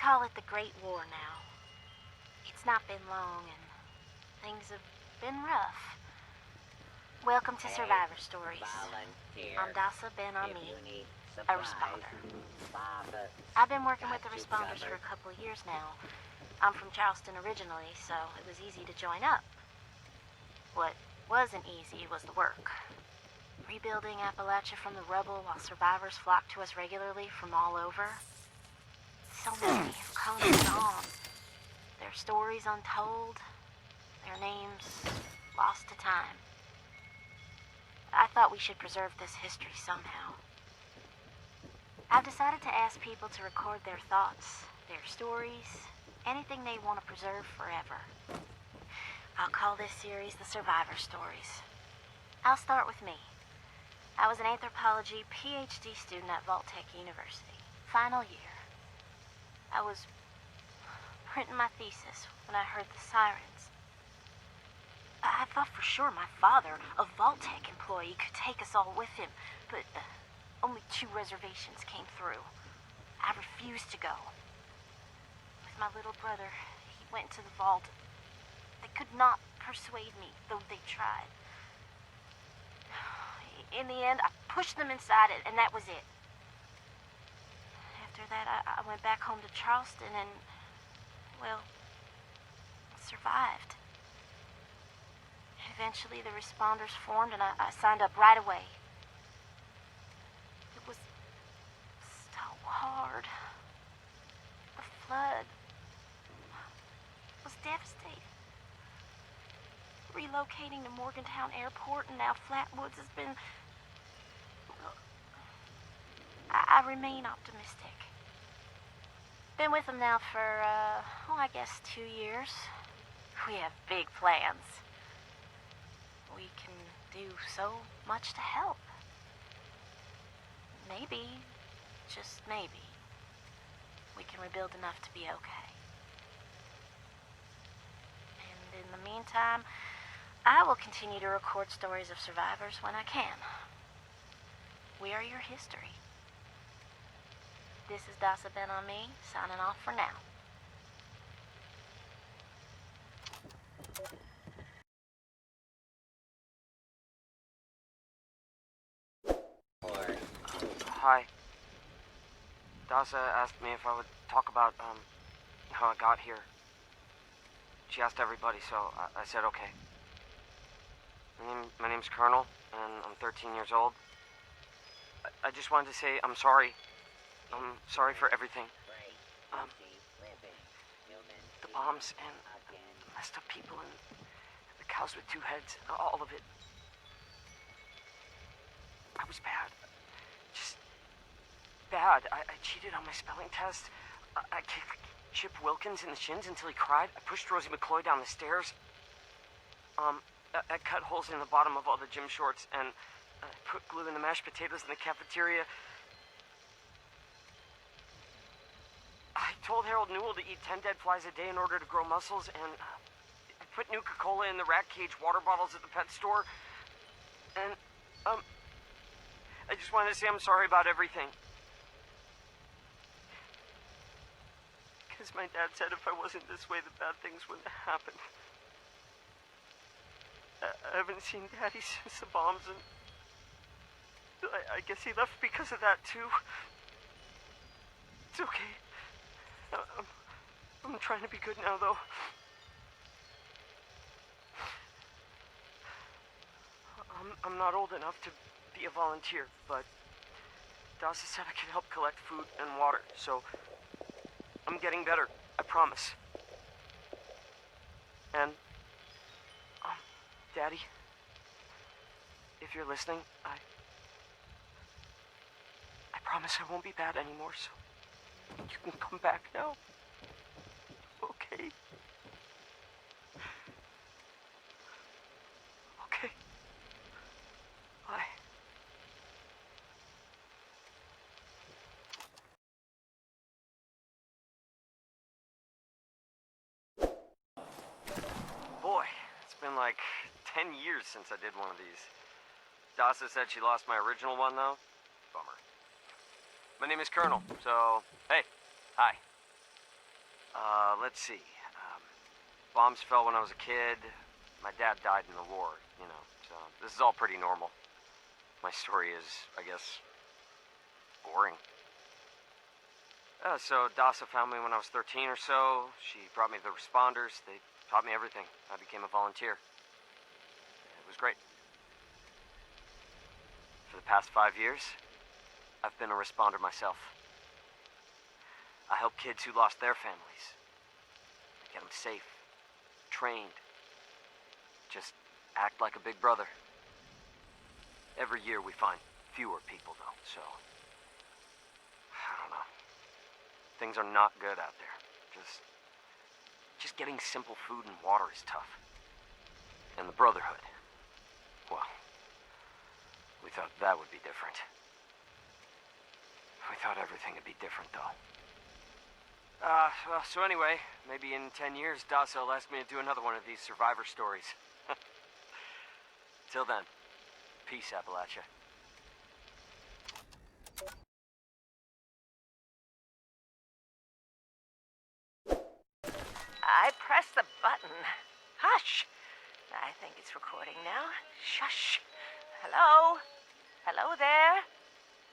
call it the Great War now. It's not been long and things have been rough. Welcome to Survivor Stories. I'm Dasa Ben-Ami, a responder. I've been working with the responders for a couple of years now. I'm from Charleston originally, so it was easy to join up. What wasn't easy was the work. Rebuilding Appalachia from the rubble while survivors flock to us regularly from all over. So many have come and gone. Their stories untold, their names lost to time. I thought we should preserve this history somehow. I've decided to ask people to record their thoughts, their stories, anything they want to preserve forever. I'll call this series the Survivor Stories. I'll start with me. I was an anthropology PhD student at Vault-Tec University, final year. I was printing my thesis when I heard the sirens. I thought for sure my father, a Vault-Tec employee, could take us all with him, but only 2 reservations came through. I refused to go. With my little brother, he went to the vault. They could not persuade me, though they tried. In the end, I pushed them inside, and that was it. After that, I went back home to Charleston and, well, survived. Eventually, the responders formed, and I signed up right away. It was so hard. The flood was devastating. Relocating to Morgantown Airport and now Flatwoods has been... I remain optimistic. Been with them now for, I guess 2 years. We have big plans. We can do so much to help. Maybe, just maybe, we can rebuild enough to be okay. And in the meantime, I will continue to record stories of survivors when I can. We are your history. This is Dasa Ben-Ami, signing off for now. Hi. Dasa asked me if I would talk about, how I got here. She asked everybody, so I said okay. My name's Colonel, and I'm 13 years old. I just wanted to say I'm sorry. I'm sorry for everything. The bombs and the messed up people and the cows with 2 heads, all of it. I was bad. Just bad. I cheated on my spelling test. I kicked Chip Wilkins in the shins until he cried. I pushed Rosie McCloy down the stairs. I cut holes in the bottom of all the gym shorts, and I put glue in the mashed potatoes in the cafeteria. I told Harold Newell to eat 10 dead flies a day in order to grow muscles, and I put Nuka-Cola in the rat cage water bottles at the pet store. And, I just wanted to say I'm sorry about everything. Because my dad said if I wasn't this way, the bad things wouldn't happen. I haven't seen Daddy since the bombs, and I guess he left because of that, too. It's okay. I'm trying to be good now, though. I'm not old enough to be a volunteer, but Dasa said I could help collect food and water, so I'm getting better, I promise. And, Daddy, if you're listening, I promise I won't be bad anymore, so you can come back now. Okay? Okay. Bye. Boy, it's been like 10 years since I did one of these. Dasa said she lost my original one, though. Bummer. My name is Colonel, so, hey, hi. Let's see. Bombs fell when I was a kid. My dad died in the war, you know, so this is all pretty normal. My story is, I guess, boring. So Dasa found me when I was 13 or so. She brought me the responders. They taught me everything. I became a volunteer. It was great. For the past 5 years, I've been a responder myself. I help kids who lost their families. I get them safe, trained. Just act like a big brother. Every year we find fewer people, though, so... I don't know. Things are not good out there. Just getting simple food and water is tough. And the Brotherhood, well, we thought that would be different. We thought everything would be different, though. So anyway, maybe in 10 years, Dasa will ask me to do another one of these survivor stories. Till then, peace, Appalachia. I pressed the button. Hush! I think it's recording now. Shush! Hello? Hello there?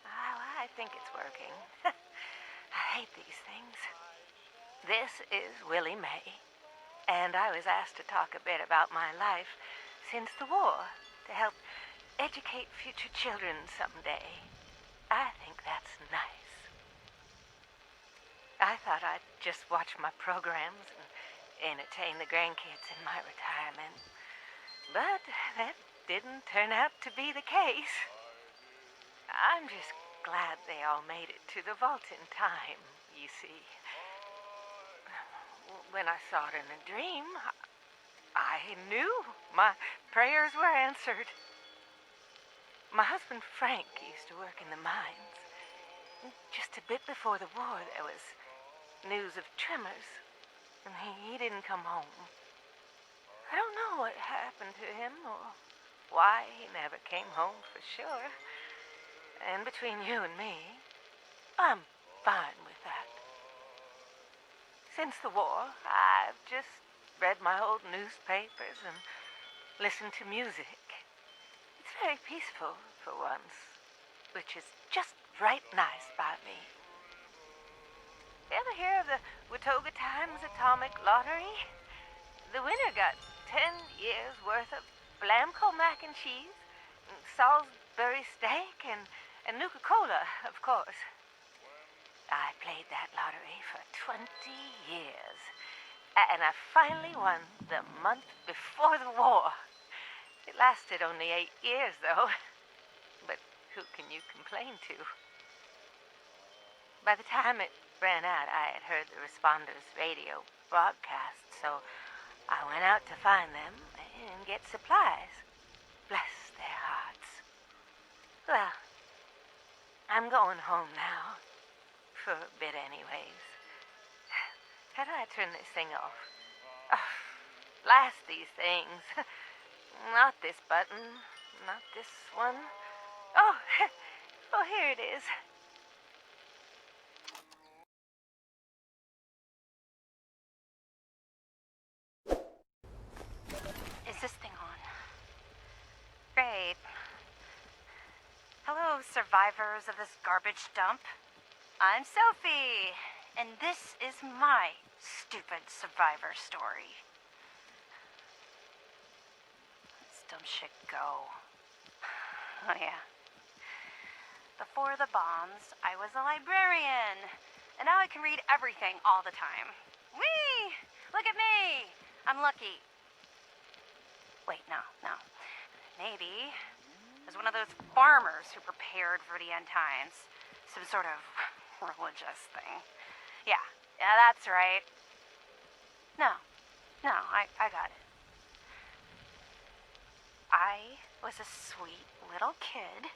Oh, I think it's working. I hate these things. This is Willie Mae, and I was asked to talk a bit about my life since the war to help educate future children someday. I think that's nice. I thought I'd just watch my programs and entertain the grandkids in my retirement. But that didn't turn out to be the case. I'm just glad they all made it to the vault in time, you see. When I saw it in a dream, I knew my prayers were answered. My husband Frank used to work in the mines. Just a bit before the war, there was news of tremors, and he didn't come home. I don't know what happened to him or why he never came home for sure. And between you and me, I'm fine with that. Since the war, I've just read my old newspapers and listened to music. It's very peaceful for once, which is just right nice by me. You ever hear of the Watauga Times Atomic Lottery? The winner got 10 years worth of Blamco mac and cheese, and Salisbury steak, and Nuka-Cola, of course. I played that lottery for 20 years, and I finally won the month before the war. It lasted only 8 years, though. But who can you complain to? By the time it ran out, I had heard the responders' radio broadcast, so I went out to find them and get supplies. Bless their hearts. Well, I'm going home now. For a bit anyways. How do I turn this thing off? Oh, blast these things. Not this button. Not this one. Oh, oh, here it is. Is this thing on? Great. Hello, survivors of this garbage dump. I'm Sophie, and this is my stupid survivor story. Let's dumb shit go. Oh yeah. Before the bombs, I was a librarian, and now I can read everything all the time. Whee! Look at me! I'm lucky. Wait, no. Maybe I was one of those farmers who prepared for the end times. Some sort of religious thing. Yeah, that's right. No, I got it. I was a sweet little kid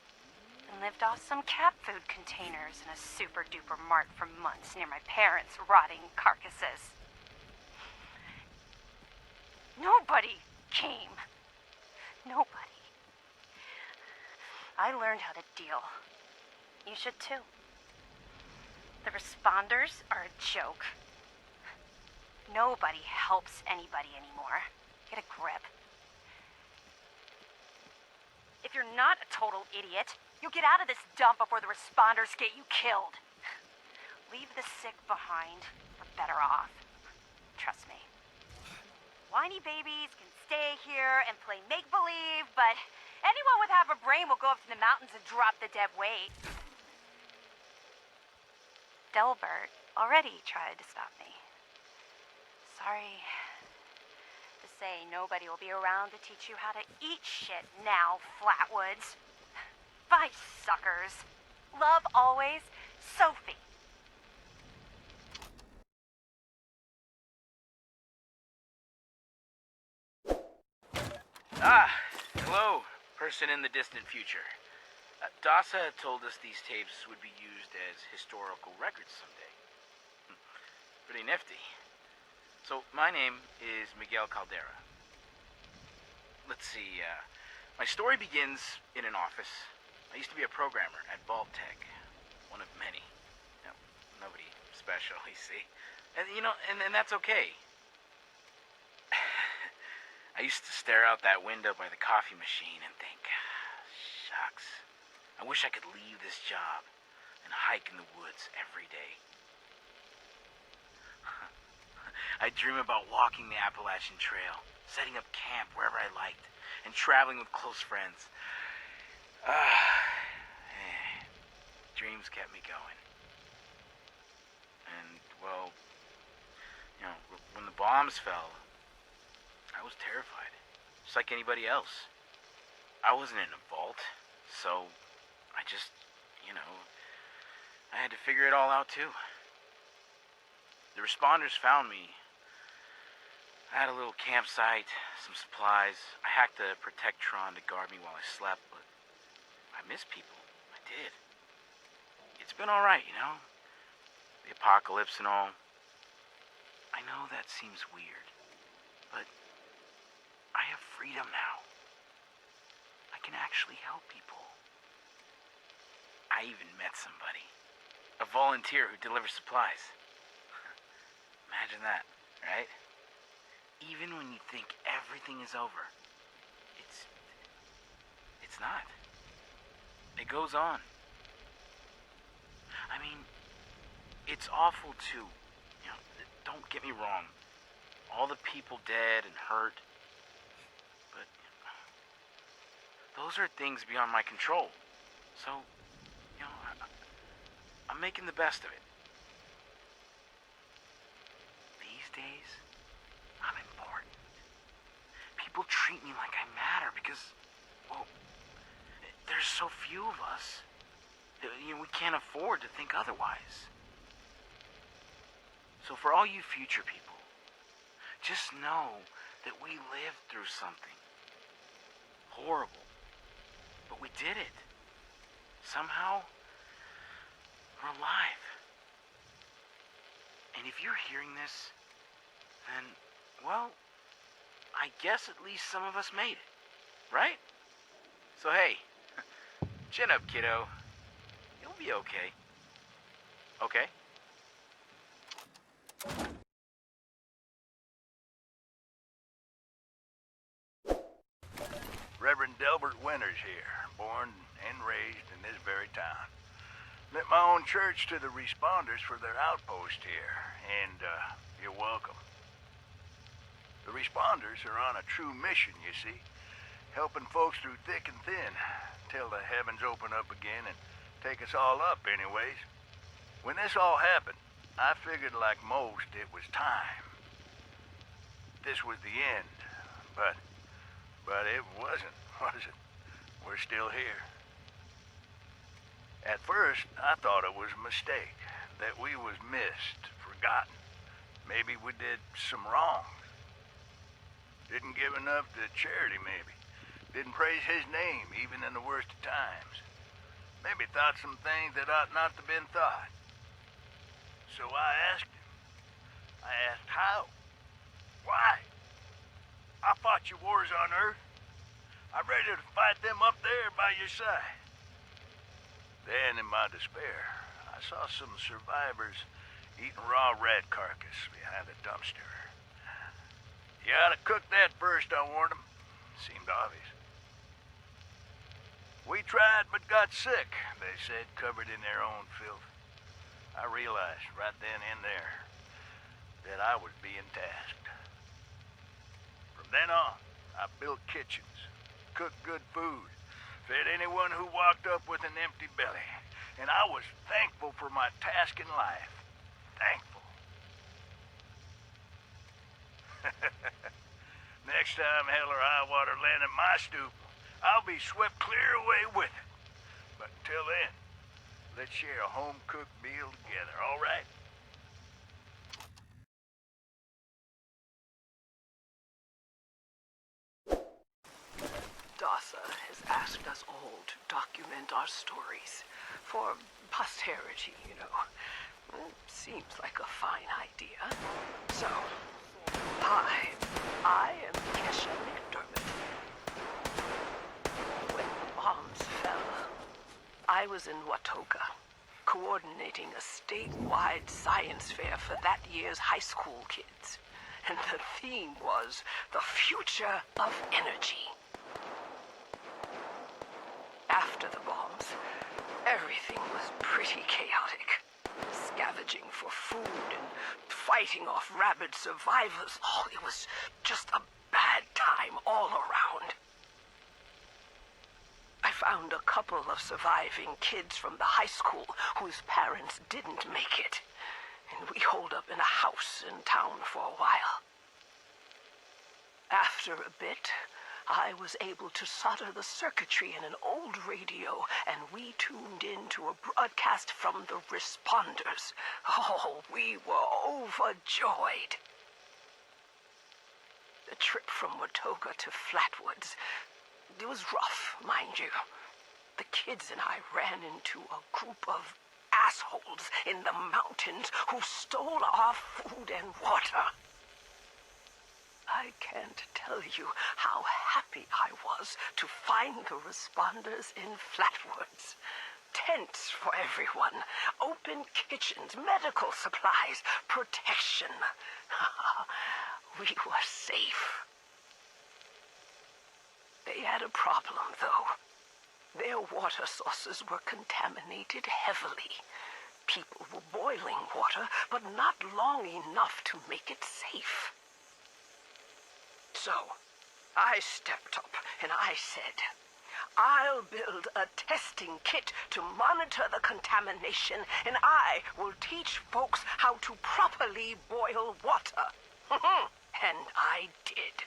and lived off some cat food containers in a super-duper mart for months near my parents' rotting carcasses. Nobody came. Nobody. I learned how to deal. You should too. The responders are a joke. Nobody helps anybody anymore. Get a grip. If you're not a total idiot, you'll get out of this dump before the responders get you killed. Leave the sick behind. We're better off. Trust me. Whiny babies can stay here and play make-believe, but anyone with half a brain will go up to the mountains and drop the dead weight. Delbert already tried to stop me. Sorry to say, nobody will be around to teach you how to eat shit now, Flatwoods. Bye, suckers. Love always, Sophie. Hello, person in the distant future. Dasa told us these tapes would be used as historical records someday. Pretty nifty. So, my name is Miguel Caldera. Let's see, my story begins in an office. I used to be a programmer at Vault-Tec, one of many. No, nobody special, you see. And, and that's okay. I used to stare out that window by the coffee machine and think, shucks, I wish I could leave this job and hike in the woods every day. I dream about walking the Appalachian Trail, setting up camp wherever I liked, and traveling with close friends. Dreams kept me going. And, well, when the bombs fell, I was terrified, just like anybody else. I wasn't in a vault, so I just, I had to figure it all out too. The responders found me. I had a little campsite, some supplies. I hacked a Protectron to guard me while I slept, but I miss people. I did. It's been alright, the apocalypse and all. I know that seems weird, but I have freedom now. I can actually help people. I even met somebody. A volunteer who delivers supplies. Imagine that, right? Even when you think everything is over, it's not. It goes on. I mean, it's awful too. Don't get me wrong. All the people dead and hurt. But those are things beyond my control. So, I'm making the best of it. These days, I'm important. People treat me like I matter because, well, there's so few of us. We can't afford to think otherwise. So for all you future people, just know that we lived through something horrible. But we did it. Somehow, we're alive. And if you're hearing this, then, well, I guess at least some of us made it, right? So hey, chin up, kiddo. You'll be okay. Okay? Reverend Delbert Winters here, born and raised in this very town. Lent my own church to the responders for their outpost here, and you're welcome. The responders are on a true mission, you see, helping folks through thick and thin, till the heavens open up again and take us all up anyways. When this all happened, I figured like most it was time. This was the end, but it wasn't, was it? We're still here. At first, I thought it was a mistake, that we was missed, forgotten. Maybe we did some wrongs. Didn't give enough to charity, maybe. Didn't praise his name, even in the worst of times. Maybe thought some things that ought not to been thought. So I asked him. I asked how. Why? I fought your wars on Earth. I'm ready to fight them up there by your side. Then, in my despair, I saw some survivors eating raw rat carcass behind the dumpster. You ought to cook that first, I warned him. Seemed obvious. We tried but got sick, they said, covered in their own filth. I realized right then and there that I was being tasked. From then on, I built kitchens, cooked good food, fed anyone who walked up with an empty belly. And I was thankful for my task in life. Thankful. Next time hell or high water land at my stoop, I'll be swept clear away with it. But until then, let's share a home-cooked meal together, all right? DASA has asked us all to document our stories for posterity, you know. It seems like a fine idea. So, hi, I am Kesha McDermott. When the bombs fell, I was in Watoka, coordinating a statewide science fair for that year's high school kids. And the theme was the future of energy. After the bombs, everything was pretty chaotic. Scavenging for food and fighting off rabid survivors. Oh, it was just a bad time all around. I found a couple of surviving kids from the high school whose parents didn't make it. And we holed up in a house in town for a while. After a bit, I was able to solder the circuitry in an old radio, and we tuned in to a broadcast from the responders. Oh, we were overjoyed. The trip from Watoga to Flatwoods, it was rough, mind you. The kids and I ran into a group of assholes in the mountains who stole our food and water. I can't tell you how happy I was to find the responders in Flatwoods. Tents for everyone, open kitchens, medical supplies, protection. We were safe. They had a problem, though. Their water sources were contaminated heavily. People were boiling water, but not long enough to make it safe. So, I stepped up and I said, I'll build a testing kit to monitor the contamination, and I will teach folks how to properly boil water. And I did.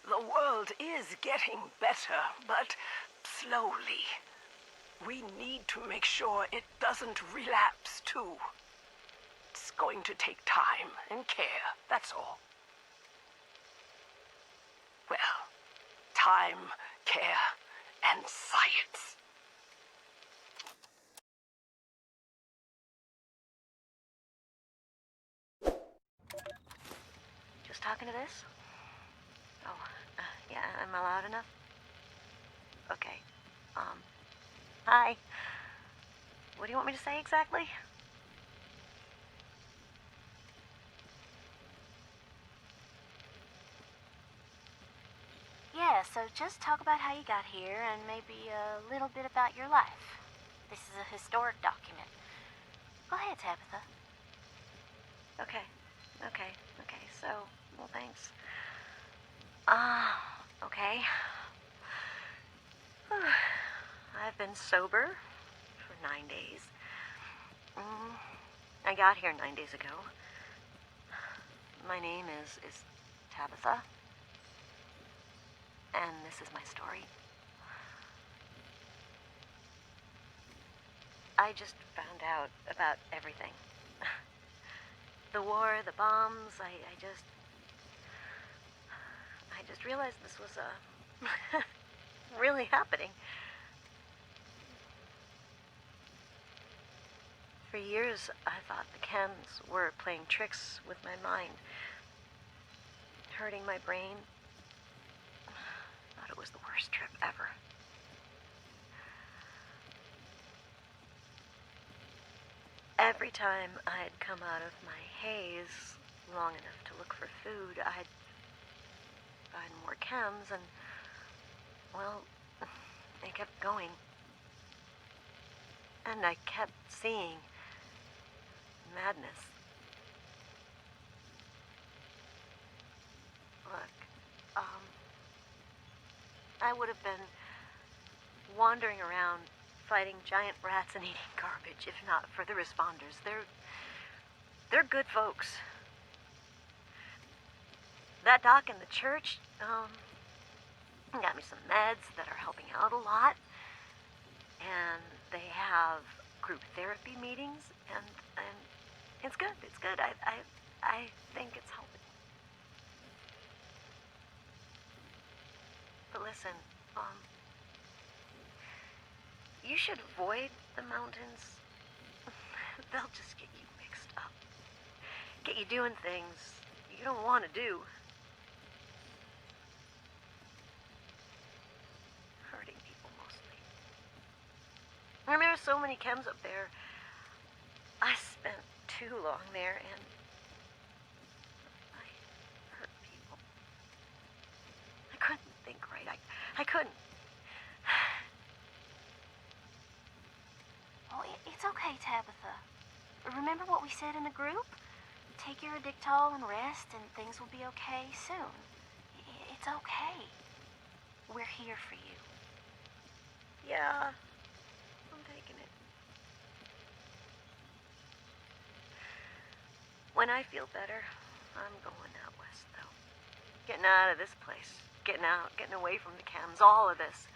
The world is getting better, but slowly. We need to make sure it doesn't relapse, too. It's going to take time and care, that's all. Well, time, care, and science. Just talking to this? Oh, yeah, am I loud enough? Okay, hi. What do you want me to say exactly? Yeah, so just talk about how you got here and maybe a little bit about your life. This is a historic document. Go ahead, Tabitha. Okay, so, well, thanks. Okay. I've been sober for 9 days. I got here 9 days ago. My name is Tabitha. And this is my story. I just found out about everything. The war, the bombs, I just realized this was really happening. For years, I thought the chems were playing tricks with my mind, hurting my brain. Thought it was the worst trip ever. every time I'd come out of my haze long enough to look for food, I'd find more chems and, well, they kept going. And I kept seeing madness. Look, I would have been wandering around fighting giant rats and eating garbage if not for the responders. They're good folks. That doc in the church, got me some meds that are helping out a lot. And they have group therapy meetings, and it's good. It's good. I think it's helping. But listen, you should avoid the mountains. They'll just get you mixed up. Get you doing things you don't want to do. Hurting people mostly. I mean, there's so many chems up there. I spent too long there, and I hurt people. I couldn't think right. I couldn't. Oh, it's okay, Tabitha. Remember what we said in the group? Take your Addictol and rest, and things will be okay soon. It's okay. We're here for you. Yeah, I'm taking it. When I feel better, I'm going out west, though. Getting out of this place. Getting out, getting away from the chems, all of this.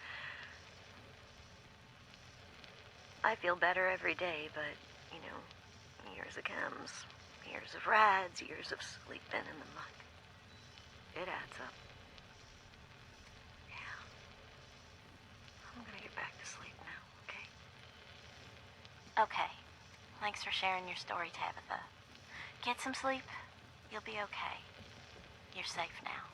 I feel better every day, but, you know, years of chems, years of rads, years of sleeping in the muck. It adds up. Yeah. I'm gonna get back to sleep now, okay? Okay. Thanks for sharing your story, Tabitha. Get some sleep. You'll be okay. You're safe now.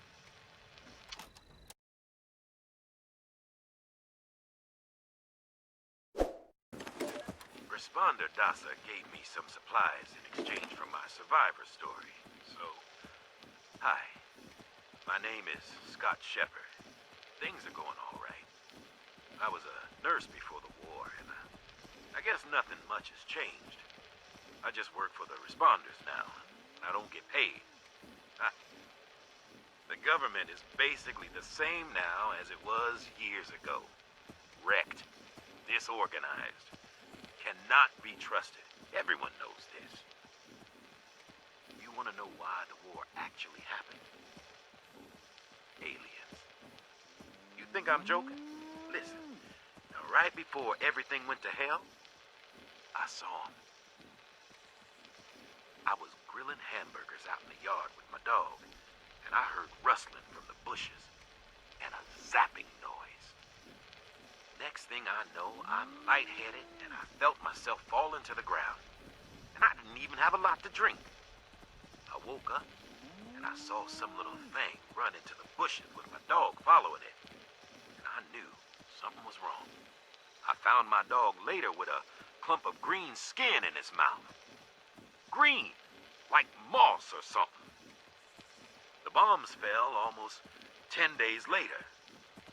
Responder Dasa gave me some supplies in exchange for my survivor story. So, hi. My name is Scott Shepard. Things are going all right. I was a nurse before the war, and I guess nothing much has changed. I just work for the responders now. I don't get paid. The government is basically the same now as it was years ago. Wrecked. Disorganized. Cannot be trusted. Everyone knows this. You want to know why the war actually happened? Aliens. You think I'm joking? Listen, now right before everything went to hell, I saw them. I was grilling hamburgers out in the yard with my dog, and I heard rustling from the bushes and a zapping noise. Next thing I know, I'm lightheaded, and I felt myself fall into the ground. And I didn't even have a lot to drink. I woke up, and I saw some little thing run into the bushes with my dog following it. And I knew something was wrong. I found my dog later with a clump of green skin in his mouth. Green, like moss or something. The bombs fell almost 10 days later.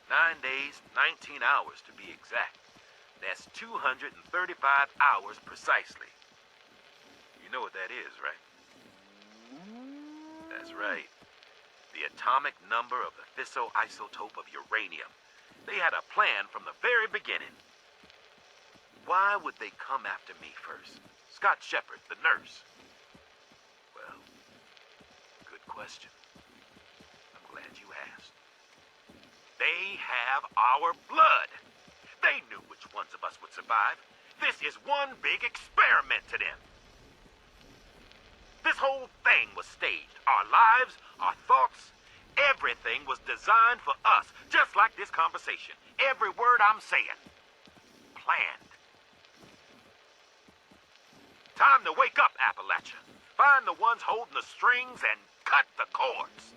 9 days, 19 hours to be exact. That's 235 hours precisely. You know what that is, right? That's right. The atomic number of the fissile isotope of uranium. They had a plan from the very beginning. Why would they come after me first? Scott Shepard, the nurse. Well, good question. I'm glad you asked. They have our blood. They knew which ones of us would survive. This is one big experiment to them. This whole thing was staged. Our lives, our thoughts, everything was designed for us. Just like this conversation. Every word I'm saying. Planned. Time to wake up, Appalachia. Find the ones holding the strings and cut the cords.